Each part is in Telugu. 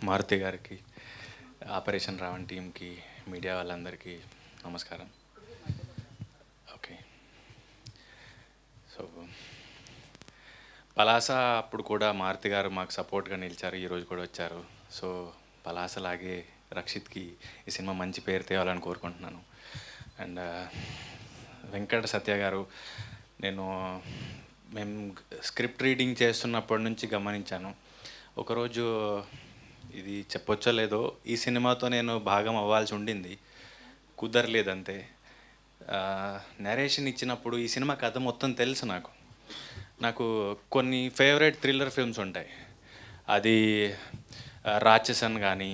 మారుతి గారికి, ఆపరేషన్ రావణ్ టీంకి, మీడియా వాళ్ళందరికీ నమస్కారం. ఓకే, సో పలాస అప్పుడు కూడా మారుతి గారు మాకు సపోర్ట్గా నిలిచారు, ఈరోజు కూడా వచ్చారు. సో పలాసలాగే రక్షిత్కి ఈ సినిమా మంచి పేరు తేవాలని కోరుకుంటున్నాను. అండ్ వెంకట సత్య గారు, మేము స్క్రిప్ట్ రీడింగ్ చేస్తున్నప్పటి నుంచి గమనించాను. ఒకరోజు ఇది చెప్పొచ్చో లేదో, ఈ సినిమాతో నేను భాగం అవ్వాల్సి ఉండింది, కుదరలేదంతే. నరేషన్ ఇచ్చినప్పుడు ఈ సినిమా కథ మొత్తం తెలుసు నాకు కొన్ని ఫేవరెట్ థ్రిల్లర్ ఫిల్మ్స్ ఉంటాయి. అది రాక్షసన్ కానీ,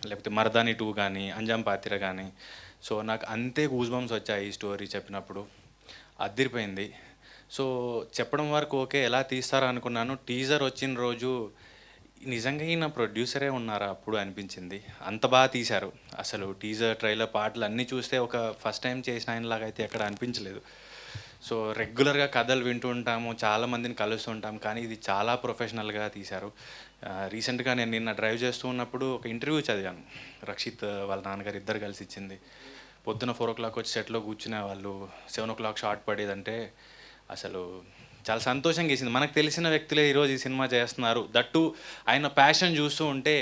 లేకపోతే మర్దాని 2 కానీ, అంజాం పాతిర కానీ. సో నాకు అంతే గూస్ బంప్స్ వచ్చాయి ఈ స్టోరీ చెప్పినప్పుడు, అదిరిపోయింది. సో చెప్పడం వరకు ఓకే, ఎలా తీస్తారో అనుకున్నాను. టీజర్ వచ్చిన రోజు నిజంగా ఈయన ప్రొడ్యూసరే ఉన్నారా అప్పుడు అనిపించింది, అంత బాగా తీశారు. అసలు టీజర్, ట్రైలర్, పాటలు అన్నీ చూస్తే ఒక ఫస్ట్ టైం చేసిన ఆయనలాగా అయితే ఎక్కడ అనిపించలేదు. సో రెగ్యులర్గా కథలు వింటూ ఉంటాము, చాలామందిని కలుస్తుంటాం, కానీ ఇది చాలా ప్రొఫెషనల్గా తీశారు. రీసెంట్గా నేను నిన్న డ్రైవ్ చేస్తూ ఉన్నప్పుడు ఒక ఇంటర్వ్యూ చదివాను, రక్షిత్ వాళ్ళ నాన్నగారు ఇద్దరు కలిసి ఇచ్చింది. పొద్దున 4 o'clock వచ్చి సెట్లో కూర్చునే వాళ్ళు, 7 o'clock షార్ట్ పడేదంటే అసలు చాలా సంతోషంగా వేసింది. మనకు తెలిసిన వ్యక్తులే ఈరోజు ఈ సినిమా చేస్తున్నారు, దట్టు ఆయన ప్యాషన్ చూస్తూ ఉంటే.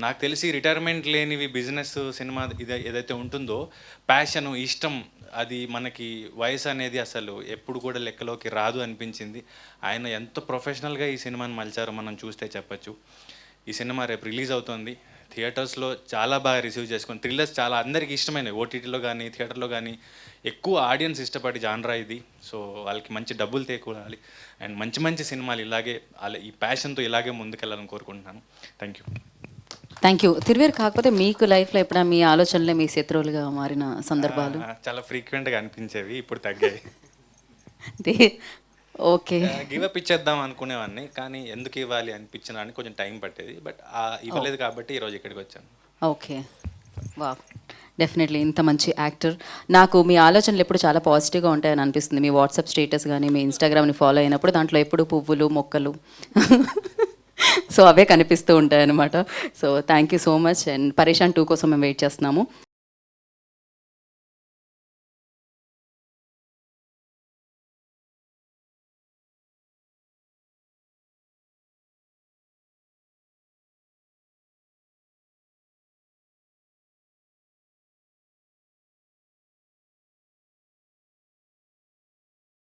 నాకు తెలిసి రిటైర్మెంట్ లేనివి బిజినెస్, సినిమా ఏదైతే ఉంటుందో, ప్యాషను, ఇష్టం, అది మనకి వయసు అనేది అసలు ఎప్పుడు కూడా లెక్కలోకి రాదు అనిపించింది. ఆయన ఎంత ప్రొఫెషనల్గా ఈ సినిమాని మలిచారో మనం చూస్తే చెప్పచ్చు. ఈ సినిమా రేపు రిలీజ్ అవుతుంది, థియేటర్స్లో చాలా బాగా రిసీవ్ చేసుకొని, థ్రిల్లర్స్ చాలా అందరికీ ఇష్టమైనవి, ఓటీటీలో కానీ థియేటర్లో కానీ ఎక్కువ ఆడియన్స్ ఇష్టపడి జానరా ఇది. సో వాళ్ళకి మంచి డబ్బులు తేకూడాలి, అండ్ మంచి మంచి సినిమాలు ఇలాగే ఈ ప్యాషన్తో ఇలాగే ముందుకెళ్ళాలని కోరుకుంటున్నాను. Thank you. తిరువేరు, కాకపోతే మీకు లైఫ్లో ఎప్పుడైనా మీ ఆలోచనలే మీ శత్రువులుగా మారిన సందర్భాలు? చాలా ఫ్రీక్వెంట్గా అనిపించేవి, ఇప్పుడు తగ్గాయి. ఓకే, గివప్ ఇచ్చేద్దాం అనుకునేవాడిని, కానీ ఎందుకు ఇవ్వాలి అనిపించిన అని కొంచెం టైం పట్టేది. బట్ ఇవ్వలేదు కాబట్టి ఈరోజు ఇక్కడికి వచ్చాను. ఓకే, వా, డెఫినెట్లీ ఇంత మంచి యాక్టర్. నాకు మీ ఆలోచనలు ఎప్పుడు చాలా పాజిటివ్గా ఉంటాయని అనిపిస్తుంది. మీ వాట్సాప్ స్టేటస్ కానీ, మీ ఇన్స్టాగ్రామ్ని ఫాలో అయినప్పుడు దాంట్లో ఎప్పుడు పువ్వులు, మొక్కలు సో అవే కనిపిస్తూ ఉంటాయన్నమాట. So thank you so much. And పరేషాన్ 2 కోసం మేము వెయిట్ చేస్తున్నాము.